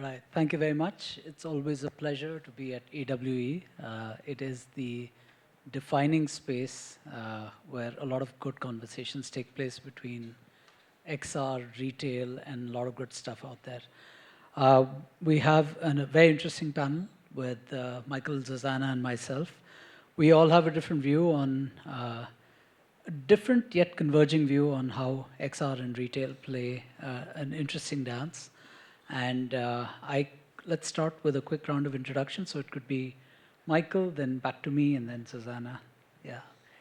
right. Thank you very much. It's always a pleasure to be at AWE. It is the defining space where a lot of good conversations take place between XR, retail, and a lot of good stuff out there. We have a very interesting panel with Michael, Zuzana, and myself. We all have a different view on, a different yet converging view on how XR and retail play an interesting dance. And let's start with a quick round of introduction. So it could be Michael, then back to me, and then Zuzana. Yeah.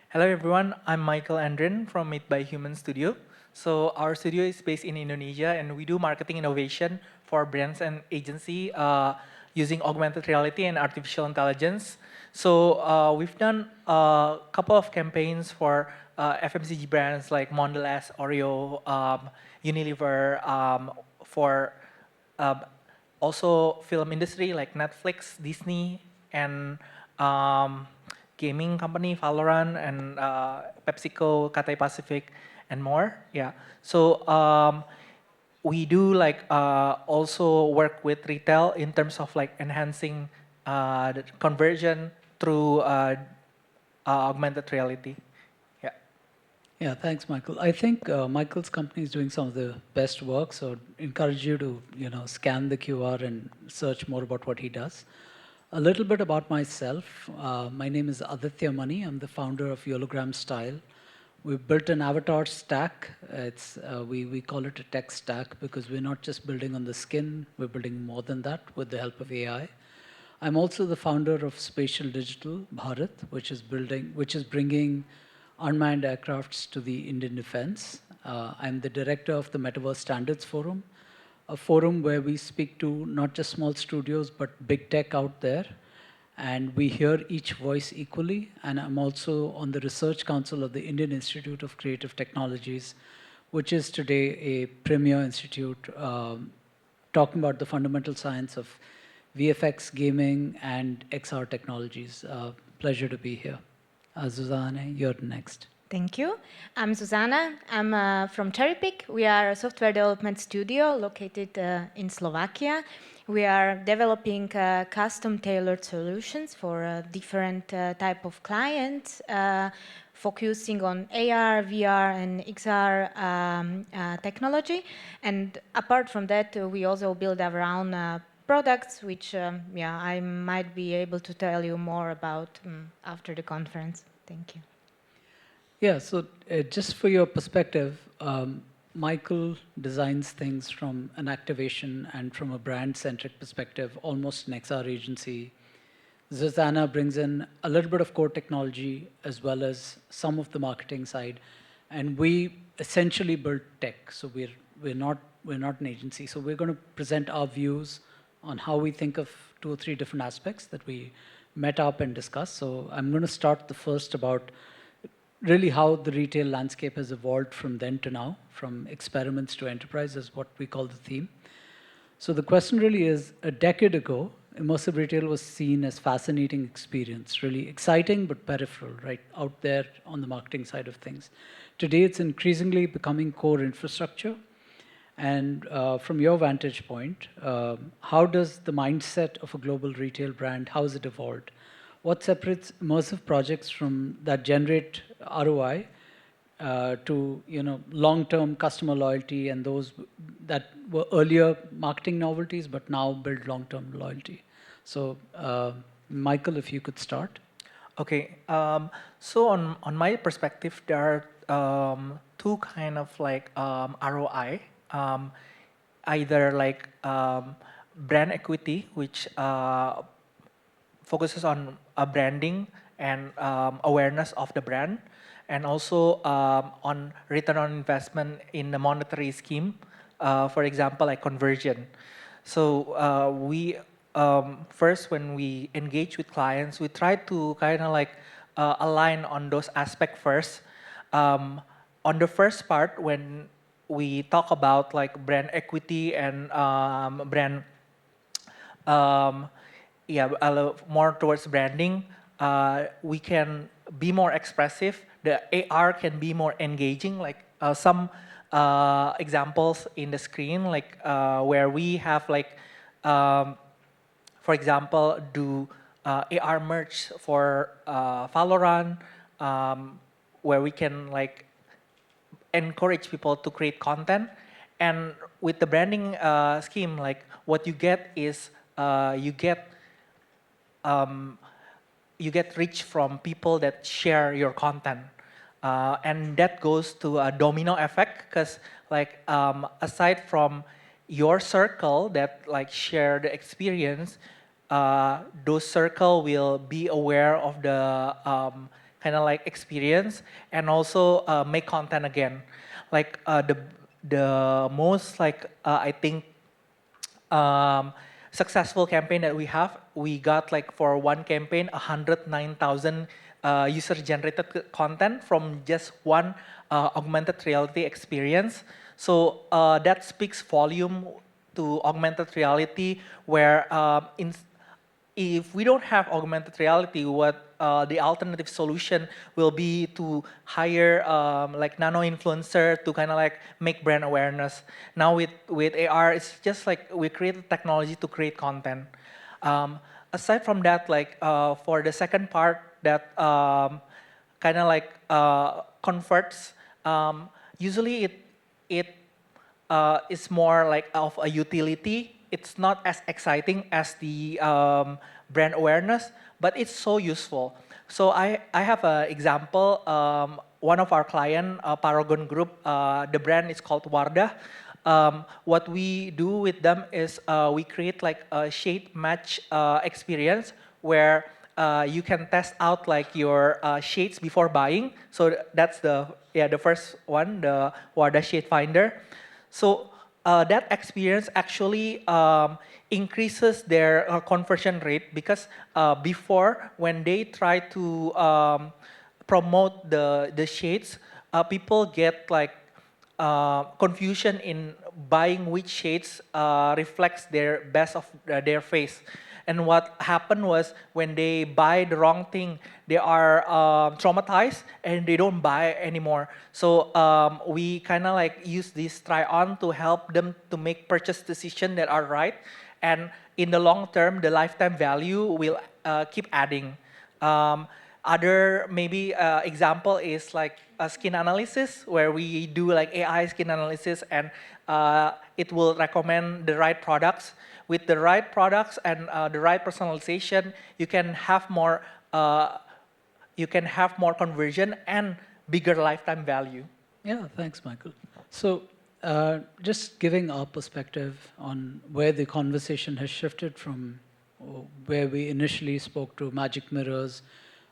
Hello everyone, I'm Michael Andrin from Made by Human Studio. So our studio is based in Indonesia and we do marketing innovation for brands and agency using augmented reality and artificial intelligence. So we've done a couple of campaigns for FMCG brands like Mondelez, Oreo, Unilever, for also film industry like Netflix, Disney, and gaming company Valorant, and PepsiCo, Cathay Pacific, and more. Yeah. So we do like also work with retail in terms of like enhancing the conversion through augmented reality. Yeah. Yeah, thanks, Michael. I think Michael's company is doing some of the best work, so encourage you to scan the QR and search more about what he does. A little bit about myself. My name is Aditya Mani. I'm the founder of Hologram Style. We've built an avatar stack. We call it a tech stack because we're not just building on the skin. We're building more than that with the help of AI. I'm also the founder of Spatial Digital Bharat, which is bringing unmanned aircrafts to the Indian defense. I'm the director of the Metaverse Standards Forum, a forum where we speak to not just small studios, but big tech out there. And we hear each voice equally. And I'm also on the Research Council of the Indian Institute of Creative Technologies, which is today a premier institute talking about the fundamental science of VFX, gaming, and XR technologies. Pleasure to be here. Zuzana, you're next. Thank you. I'm Zuzana. I'm from Cherrypick. We are a software development studio located in Slovakia. We are developing custom-tailored solutions for different type of clients, focusing on AR, VR, and XR technology. And apart from that, we also build our own products, which I might be able to tell you more about after the conference. Thank you. Yeah, so just for your perspective, Michael designs things from an activation and from a brand-centric perspective, almost an XR agency. Zuzana brings in a little bit of core technology as well as some of the marketing side, and we essentially build tech. So we're not an agency. So we're going to present our views on how we think of 2 or 3 different aspects that we met up and discussed. So I'm going to start the first about really how the retail landscape has evolved from then to now, from experiments to enterprise is what we call the theme. So the question really is, a decade ago, immersive retail was seen as fascinating experience, really exciting but peripheral, right, out there on the marketing side of things. Today, it's increasingly becoming core infrastructure. And from your vantage point, how does the mindset of a global retail brand, how has it evolved? What separates immersive projects from that generate ROI to long-term customer loyalty and those that were earlier marketing novelties but now build long-term loyalty? So, Michael, if you could start. Okay. So on my perspective, there are 2 kind of like ROI. Either like brand equity, which focuses on branding and awareness of the brand, and also on return on investment in the monetary scheme, for example, like conversion. So we first, when we engage with clients, we try to kind of like align on those aspects first. On the first part, when we talk about like brand equity and brand more towards branding, we can be more expressive. The AR can be more engaging, like some examples in the screen, like where we have like for example, do AR merch for Valorant, where we can like encourage people to create content. And with the branding scheme, like what you get is um, you get reach from people that share your content. And that goes to a domino effect because like aside from your circle that like share the experience, those circle will be aware of the kind of like experience and also make content again. Like the most like I think successful campaign that we got like for one campaign 109,000 user-generated content from just one augmented reality experience. So that speaks volume to augmented reality, where if we don't have augmented reality, what the alternative solution will be to hire like nano influencer to kind of like make brand awareness. Now with AR, it's just like we create technology to create content. Aside from that, like for the second part that kind of like converts, usually it is more like of a utility. It's not as exciting as the brand awareness, but it's so useful. So I have an example. One of our client, Paragon Group, the brand is called Wardah. What we do with them is we create like a shade match experience where you can test out like your shades before buying. So that's the first one, the Wardah Shade Finder. So that experience actually increases their conversion rate because before, when they try to promote the shades, people get like confusion in buying which shades reflects their best of their face. And what happened was when they buy the wrong thing, they are traumatized and they don't buy anymore. So we kind of like use this try-on to help them to make purchase decisions that are right. And in the long term, the lifetime value will keep adding. Other maybe example is like a skin analysis where we do like AI skin analysis and it will recommend the right products. With the right products and the right personalization, you can have more conversion and bigger lifetime value. Yeah, thanks, Michael. So, just giving our perspective on where the conversation has shifted from where we initially spoke to magic mirrors.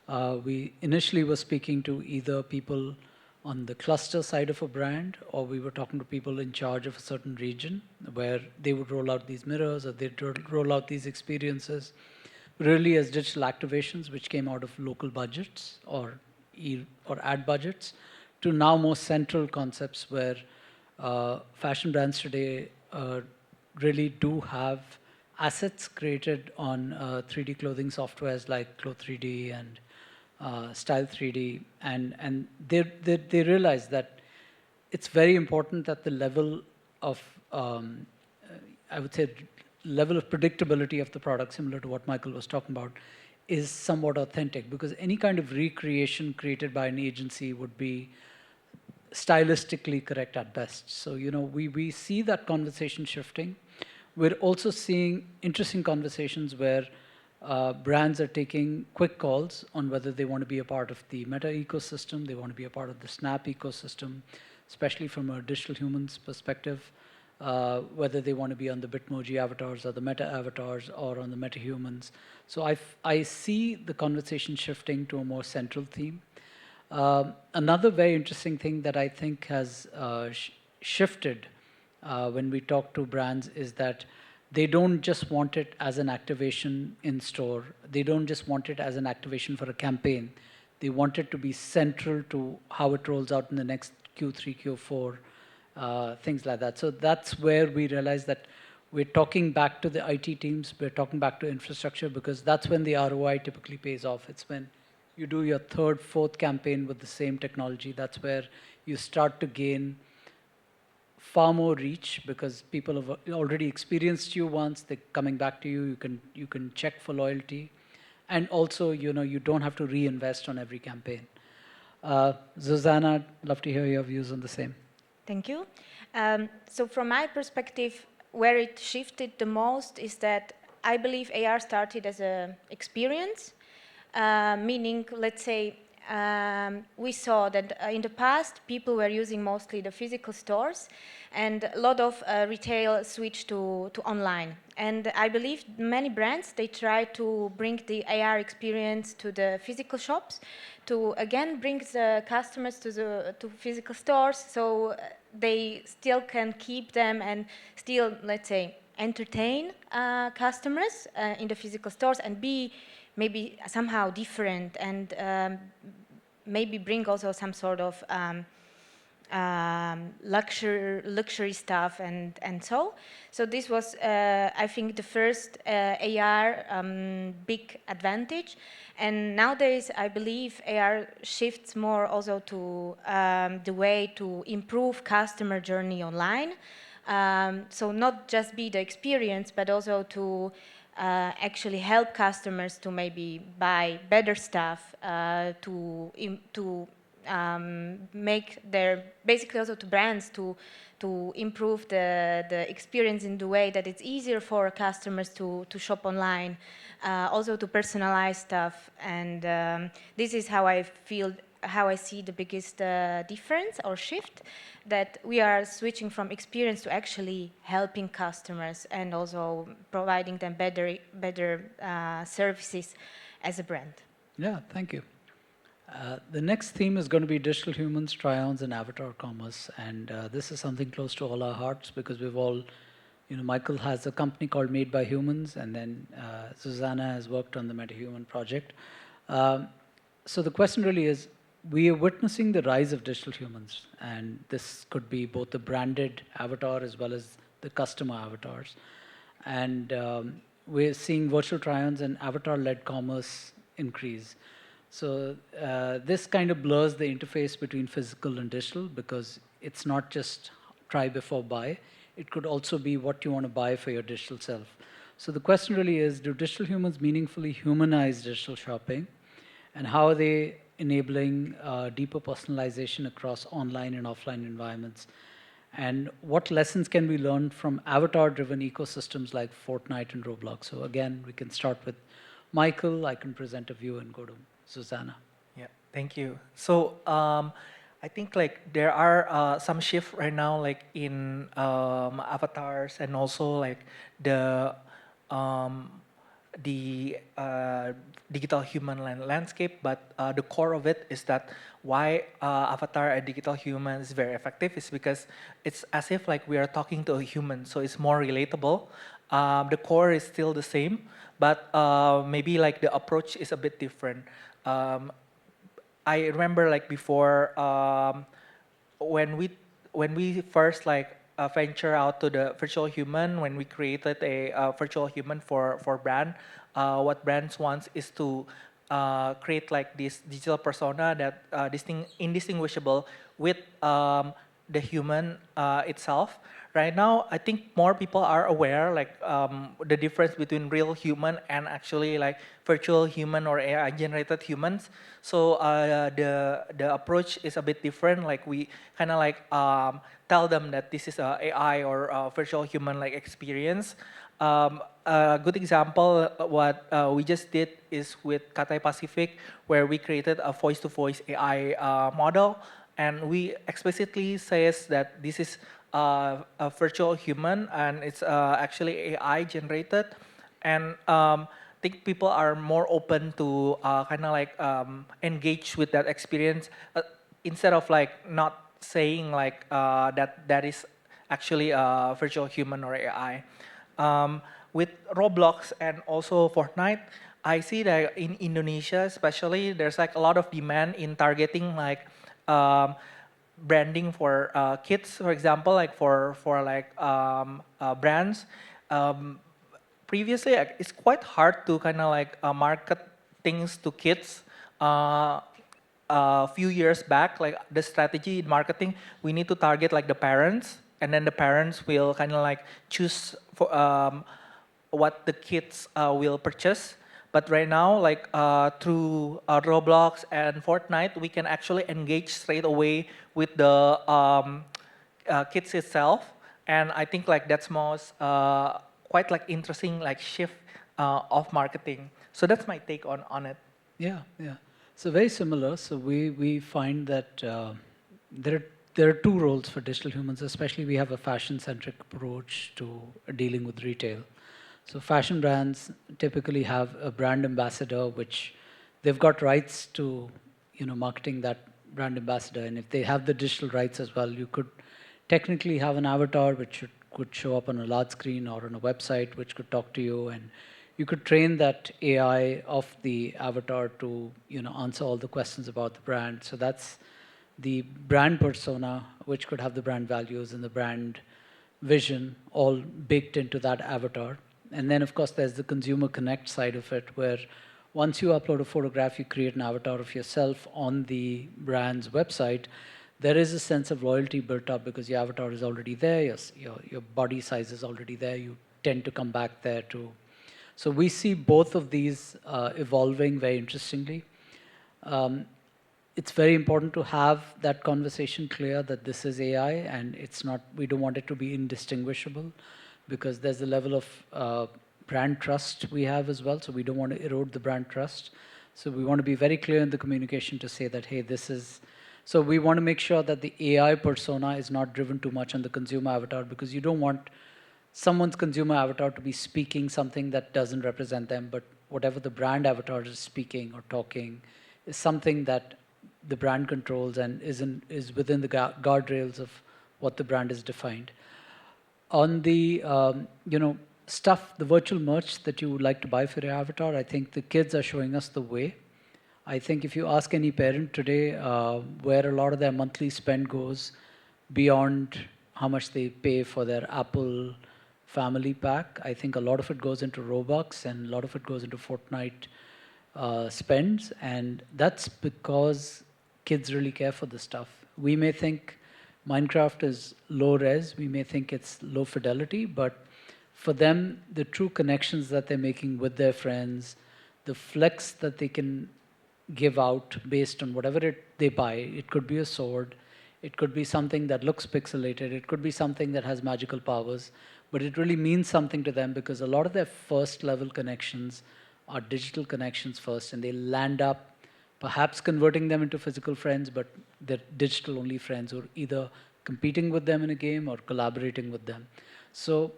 We initially were speaking to either people on the cluster side of a brand, or we were talking to people in charge of a certain region where they would roll out these mirrors or they'd roll out these experiences, really as digital activations, which came out of local budgets or ad budgets, to now more central concepts where fashion brands today really do have assets created on 3D clothing softwares like Clo 3D and Style 3D, and they realize that it's very important that the level of I would say level of predictability of the product, similar to what Michael was talking about, is somewhat authentic, because any kind of recreation created by an agency would be stylistically correct at best. So we see that conversation shifting. We're also seeing interesting conversations where brands are taking quick calls on whether they want to be a part of the Meta ecosystem, they want to be a part of the Snap ecosystem, especially from a digital humans perspective, whether they want to be on the Bitmoji avatars or the Meta avatars or on the Meta humans. So I see the conversation shifting to a more central theme. Another very interesting thing that I think has shifted when we talk to brands is that they don't just want it as an activation in store. They don't just want it as an activation for a campaign. They want it to be central to how it rolls out in the next Q3, Q4, things like that. So that's where we realize that we're talking back to the IT teams, we're talking back to infrastructure, because that's when the ROI typically pays off. It's when you do your third, fourth campaign with the same technology. That's where you start to gain far more reach because people have already experienced you once. They're coming back to you. You can check for loyalty, and also you don't have to reinvest on every campaign. Zuzana, love to hear your views on the same. Thank you. So from my perspective, where it shifted the most is that I believe AR started as an experience, meaning, let's say, we saw that in the past, people were using mostly the physical stores, and a lot of retail switched to online. And I believe many brands, they try to bring the AR experience to the physical shops, to again bring the customers to physical stores, so they still can keep them and still, let's say, entertain customers in the physical stores and be maybe somehow different and maybe bring also some sort of luxury stuff and so. So this was, I think, the first AR big advantage. And nowadays, I believe AR shifts more also to the way to improve customer journey online. So not just be the experience, but also to actually help customers to maybe buy better stuff, to make their, basically also to brands to improve the experience in the way that it's easier for customers to shop online, also to personalize stuff. And this is how I feel, how I see the biggest difference or shift, that we are switching from experience to actually helping customers and also providing them better services as a brand. Yeah, thank you. The next theme is going to be digital humans, try-ons, and avatar commerce. And this is something close to all our hearts because we've all, Michael has a company called Made by Humans, and then Susanna has worked on the MetaHuman project. So the question really is, we are witnessing the rise of digital humans, and this could be both the branded avatar as well as the customer avatars. And we're seeing virtual try-ons and avatar-led commerce increase. So this kind of blurs the interface between physical and digital because it's not just try before buy. It could also be what you want to buy for your digital self. So the question really is, do digital humans meaningfully humanize digital shopping? And how are they enabling deeper personalization across online and offline environments? And what lessons can we learn from avatar-driven ecosystems like Fortnite and Roblox? So again, we can start with Michael. I can present a view and go to Susanna. Yeah, thank you. So I think like there are some shift right now, like in avatars and also like the digital human landscape. But the core of it is that why avatar and digital human is very effective is because it's as if like we are talking to a human, so it's more relatable. The core is still the same, but maybe like the approach is a bit different. I remember like before when we first like venture out to the virtual human, when we created a virtual human for brand, what brands wants is to create like this digital persona that indistinguishable with the human itself. Right now, I think more people are aware like the difference between real human and actually like virtual human or AI generated humans. So the approach is a bit different. Like we kind of like tell them that this is a AI or a virtual human like experience. A good example what we just did is with Cathay Pacific, where we created a voice-to-voice AI model, and we explicitly says that this is a virtual human and it's actually AI generated, and I think people are more open to kind of like engage with that experience instead of like not saying like that is actually a virtual human or AI. With Roblox and also Fortnite, I see that in Indonesia especially, there's like a lot of demand in targeting like branding for kids, for example, like for like brands. Previously, it's quite hard to kind of like market things to kids. A few years back, like the strategy in marketing, we need to target like the parents and then the parents will kind of like choose for what the kids will purchase. But right now, like through Roblox and Fortnite, we can actually engage straight away with the kids itself, and I think like that's most quite like interesting like shift of marketing. So that's my take on it. Yeah, yeah. So very similar. So we find that there are two roles for digital humans. Especially, we have a fashion-centric approach to dealing with retail. So fashion brands typically have a brand ambassador, which they've got rights to, marketing that brand ambassador. And if they have the digital rights as well, you could technically have an avatar which could show up on a large screen or on a website which could talk to you, and you could train that AI of the avatar to answer all the questions about the brand. So that's the brand persona, which could have the brand values and the brand vision all baked into that avatar. And then, of course, there's the consumer connect side of it, where once you upload a photograph, you create an avatar of yourself on the brand's website. There is a sense of loyalty built up because your avatar is already there, your body size is already there. You tend to come back there too. So we see both of these evolving very interestingly. Um, it's very important to have that conversation clear that this is AI and it's not, we don't want it to be indistinguishable because there's a level of brand trust we have as well. So we don't want to erode the brand trust. So we want to be very clear in the communication to say that, hey, this is, so we want to make sure that the AI persona is not driven too much on the consumer avatar because you don't want someone's consumer avatar to be speaking something that doesn't represent them, but whatever the brand avatar is speaking or talking is something that the brand controls and is within the guardrails of what the brand is defined. On the stuff, the virtual merch that you would like to buy for your avatar, I think the kids are showing us the way. I think if you ask any parent today where a lot of their monthly spend goes beyond how much they pay for their Apple family pack, I think a lot of it goes into Robux and a lot of it goes into Fortnite spends, and that's because kids really care for this stuff. We may think Minecraft is low res, we may think it's low fidelity, but for them, the true connections that they're making with their friends, the flex that they can give out based on whatever they buy, it could be a sword, it could be something that looks pixelated, it could be something that has magical powers, but it really means something to them because a lot of their first level connections are digital connections first, and they land up perhaps converting them into physical friends, but they're digital only friends who are either competing with them in a game or collaborating with them. So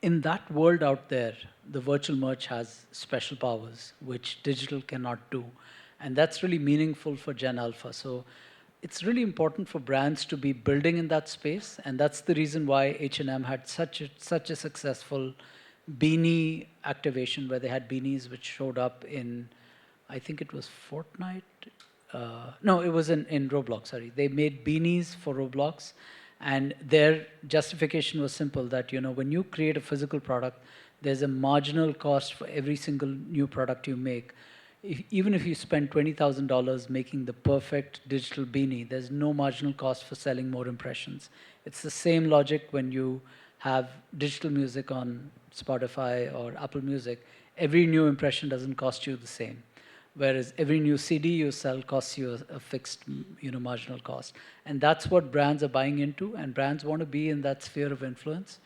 in that world out there, the virtual merch has special powers which digital cannot do. And that's really meaningful for Gen Alpha. So it's really important for brands to be building in that space. And that's the reason why H&M had such a successful beanie activation where they had beanies which showed up in, I think it was Fortnite. No, it was in Roblox, sorry. They made beanies for Roblox. And their justification was simple that, when you create a physical product, there's a marginal cost for every single new product you make. Even if you spend $20,000 making the perfect digital beanie, there's no marginal cost for selling more impressions. It's the same logic when you have digital music on Spotify or Apple Music. Every new impression doesn't cost you the same. Whereas every new CD you sell costs you a fixed, marginal cost. And that's what brands are buying into, and brands want to be in that sphere of influence.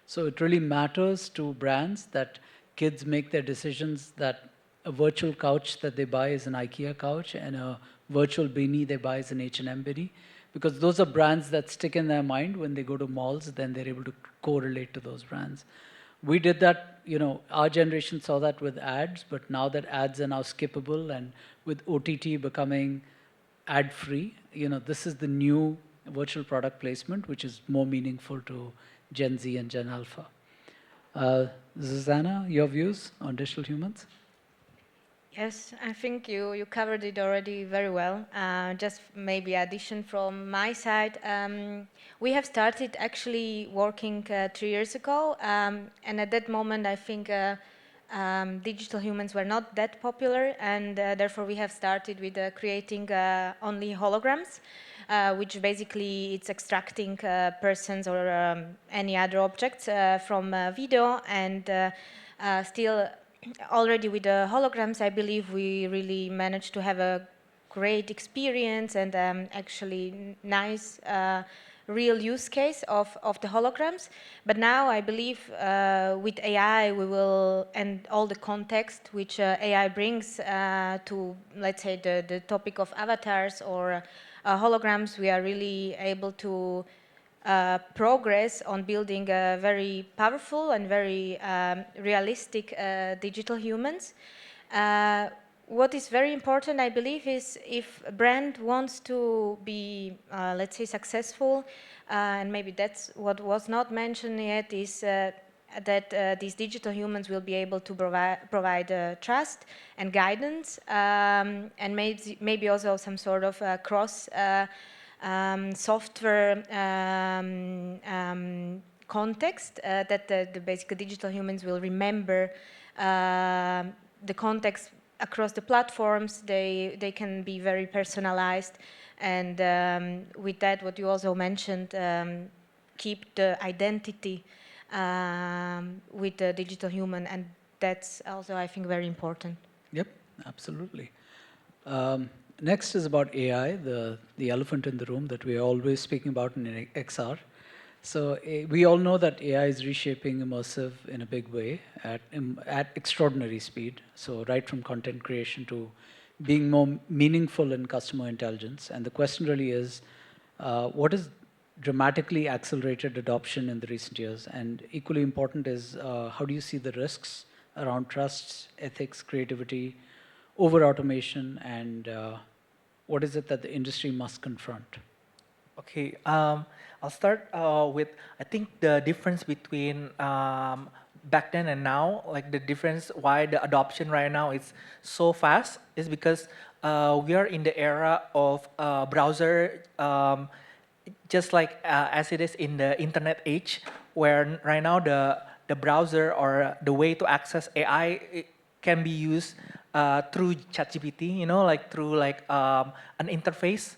So it really matters to brands that kids make their decisions that a virtual couch that they buy is an IKEA couch and a virtual beanie they buy is an H&M beanie. Because those are brands that stick in their mind when they go to malls, then they're able to correlate to those brands. We did that, our generation saw that with ads, but now that ads are now skippable and with OTT becoming ad-free, this is the new virtual product placement, which is more meaningful to Gen Z and Gen Alpha. Susanna, your views on digital humans? Yes, I think you covered it already very well. Just maybe addition from my side. We have started actually working 3 years ago, and at that moment I think digital humans were not that popular, and therefore we have started with creating only holograms. which basically it's extracting persons or any other objects from video, and still already with the holograms, I believe we really managed to have a great experience and actually nice real use case of the holograms. But now I believe with AI we will, and all the context which AI brings to, let's say, the topic of avatars or holograms, we are really able to progress on building very powerful and very realistic digital humans. What is very important, I believe, is if a brand wants to be, let's say, successful, and maybe that's what was not mentioned yet, is that these digital humans will be able to provide trust and guidance, and maybe also some sort of cross software context that the basic digital humans will remember the context across the platforms. They can be very personalized, and with that, what you also mentioned, keep the identity with the digital human, and that's also, I think, very important. Yep, absolutely. Next is about AI, the elephant in the room that we are always speaking about in XR. So we all know that AI is reshaping immersive in a big way at extraordinary speed. So right from content creation to being more meaningful in customer intelligence. And the question really is, what has dramatically accelerated adoption in the recent years? And equally important is, how do you see the risks around trust, ethics, creativity, over-automation, and what is it that the industry must confront? Okay, I'll start with, I think the difference between back then and now, like the difference why the adoption right now is so fast is because we are in the era of browser, just like as it is in the internet age, where right now the browser or the way to access AI can be used through ChatGPT, like through like an interface.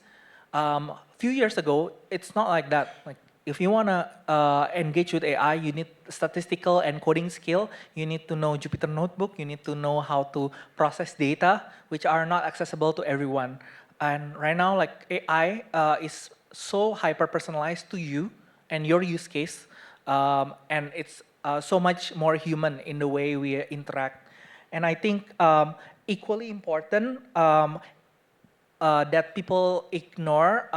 Few years ago, it's not like that. Like, if you want to engage with AI, you need statistical and coding skill. You need to know Jupyter Notebook. You need to know how to process data, which are not accessible to everyone. And right now, like AI is so hyper-personalized to you and your use case, and it's so much more human in the way we interact. And I think equally important that people ignore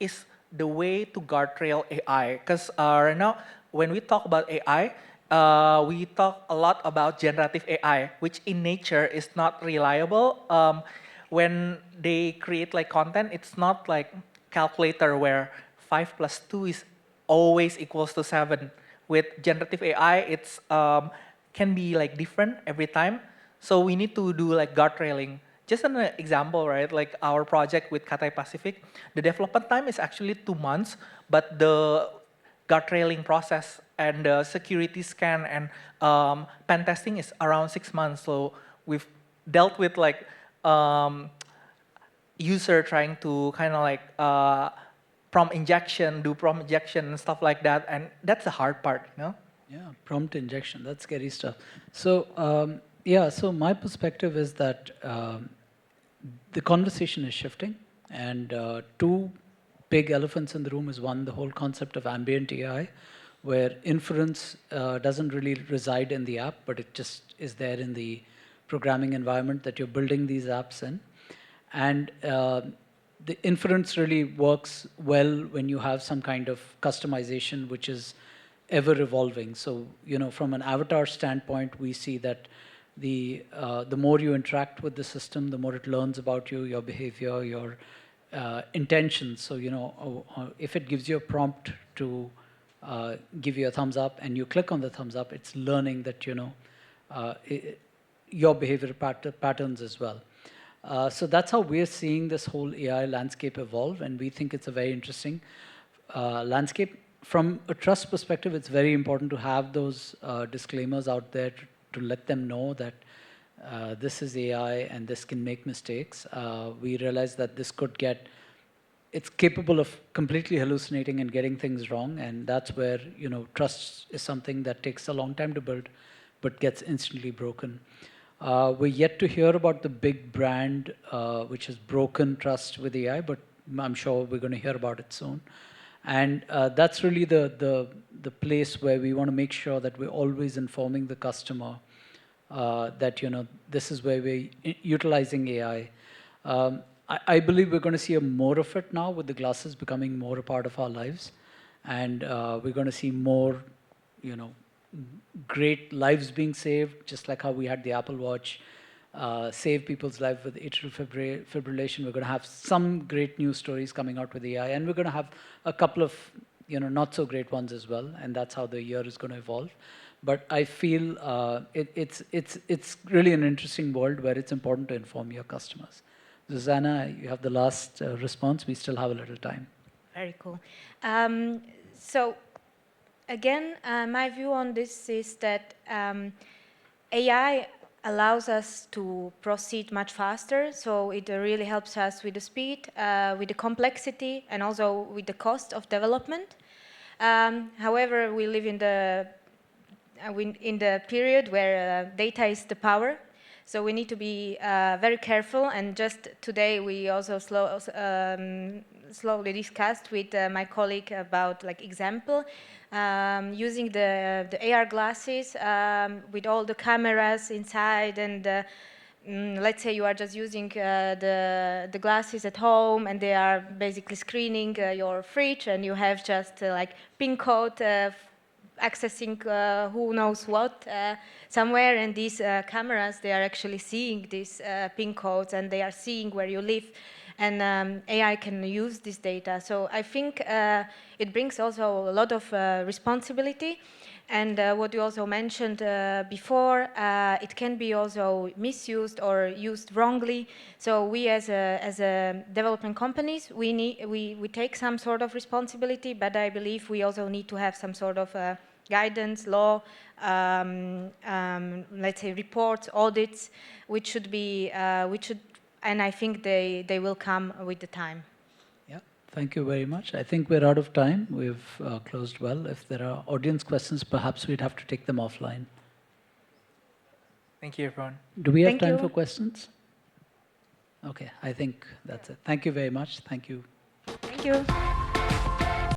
is the way to guardrail AI. Because right now, when we talk about AI, we talk a lot about generative AI, which in nature is not reliable. When they create like content, it's not like calculator where 5 plus 2 is always equals to 7. With generative AI, it's can be like different every time. So we need to do like guardrailing. Just an example, right? Like our project with Cathay Pacific, the development time is actually 2 months, but the guardrailing process and the security scan and pen testing is around 6 months. So we've dealt with like user trying to kind of like prompt injection, do prompt injection and stuff like that, and that's the hard part, Yeah, prompt injection, that's scary stuff. So yeah, so my perspective is that the conversation is shifting, and two big elephants in the room is one, the whole concept of ambient AI, where inference doesn't really reside in the app, but it just is there in the programming environment that you're building these apps in. And the inference really works well when you have some kind of customization which is ever evolving. So, from an avatar standpoint, we see that the more you interact with the system, the more it learns about you, your behavior, your intentions. So, if it gives you a prompt to give you a thumbs up and you click on the thumbs up, it's learning that, your behavior patterns as well. So that's how we're seeing this whole AI landscape evolve, and we think it's a very interesting landscape. From a trust perspective, it's very important to have those disclaimers out there to let them know that this is AI and this can make mistakes. We realize that this could get it's capable of completely hallucinating and getting things wrong, and that's where trust is something that takes a long time to build, but gets instantly broken. We're yet to hear about the big brand which has broken trust with AI, but I'm sure we're going to hear about it soon. And that's really the place where we want to make sure that we're always informing the customer that this is where we're utilizing AI. I believe we're going to see more of it now with the glasses becoming more a part of our lives, and we're going to see more, great lives being saved, just like how we had the Apple Watch save people's life with atrial fibrillation. We're going to have some great news stories coming out with AI, and we're going to have a couple of not so great ones as well, and that's how the year is going to evolve. But I feel it's really an interesting world where it's important to inform your customers. Susanna, you have the last response. We still have a little time. Very cool. So again, my view on this is that AI allows us to proceed much faster. So it really helps us with the speed, with the complexity, and also with the cost of development. However, we live in the period where data is the power. So we need to be very careful. And just today, we also slowly discussed with my colleague about example, using the AR glasses with all the cameras inside, and let's say you are just using the glasses at home, and they are basically screening your fridge, and you have just PIN code accessing who knows what somewhere, and these cameras, they are actually seeing these PIN codes, and they are seeing where you live, and AI can use this data. So I think it brings also a lot of responsibility, and what you also mentioned before, it can be also misused or used wrongly. So we as a development companies, we take some sort of responsibility, but I believe we also need to have some sort of guidance, law, let's say reports, audits, which should be, and I think they will come with the time. Yeah, thank you very much. I think we're out of time. We've closed well. If there are audience questions, perhaps we'd have to take them offline. Thank you, everyone. Do we have Thank time you. for questions? Okay, I think that's it. Thank you very much. Thank you. Thank you.